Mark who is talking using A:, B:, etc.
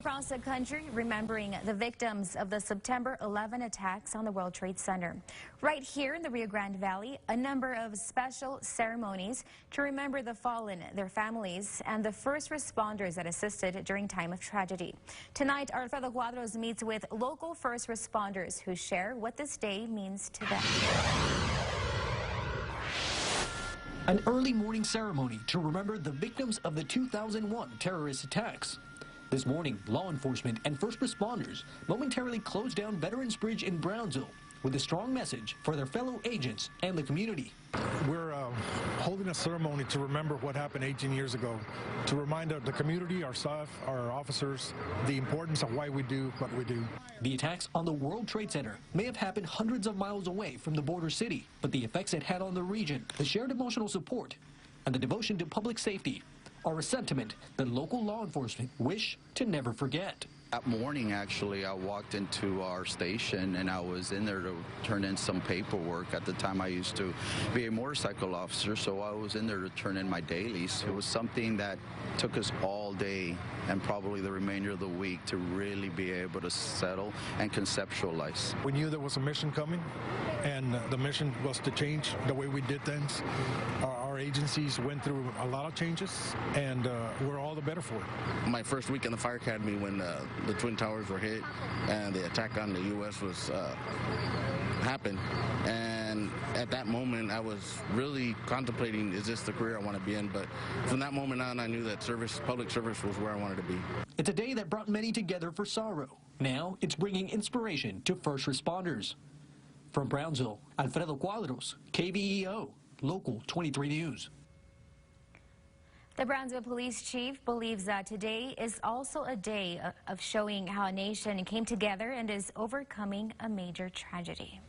A: Across the country, remembering the victims of the September 11 attacks on the World Trade Center. Right here in the Rio Grande Valley, a number of special ceremonies to remember the fallen, their families, and the first responders that assisted during time of tragedy. Tonight, Alfredo Cuadros meets with local first responders who share what this day means to them.
B: An early morning ceremony to remember the victims of the 2001 terrorist attacks. This morning, law enforcement and first responders momentarily closed down Veterans Bridge in Brownsville with a strong message for their fellow agents and the community.
C: We're holding a ceremony to remember what happened 18 years ago, to remind the community, our staff, our officers, the importance of why we do what we do.
B: The attacks on the World Trade Center may have happened hundreds of miles away from the border city, but the effects it had on the region, the shared emotional support, and the devotion to public safety are a sentiment that local law enforcement wish to never forget.
D: That morning, actually, I walked into our station and I was in there to turn in some paperwork. At the time, I used to be a motorcycle officer, so I was in there to turn in my dailies. It was something that took us all day and probably the remainder of the week to really be able to settle and conceptualize.
C: We knew there was a mission coming, and the mission was to change the way we did things. Our agencies went through a lot of changes, and we're all the better for it.
E: My first week in the fire academy when the Twin Towers were hit and the attack on the U.S. was happened, and at that moment I was really contemplating, is this the career I want to be in? But from that moment on, I knew that public service was where I wanted to be.
B: It's a day that brought many together for sorrow. Now it's bringing inspiration to first responders. From Brownsville, Alfredo Cuadros, KVEO, Local 23 News.
A: The Brownsville Police Chief believes that today is also a day of showing how a nation came together and is overcoming a major tragedy.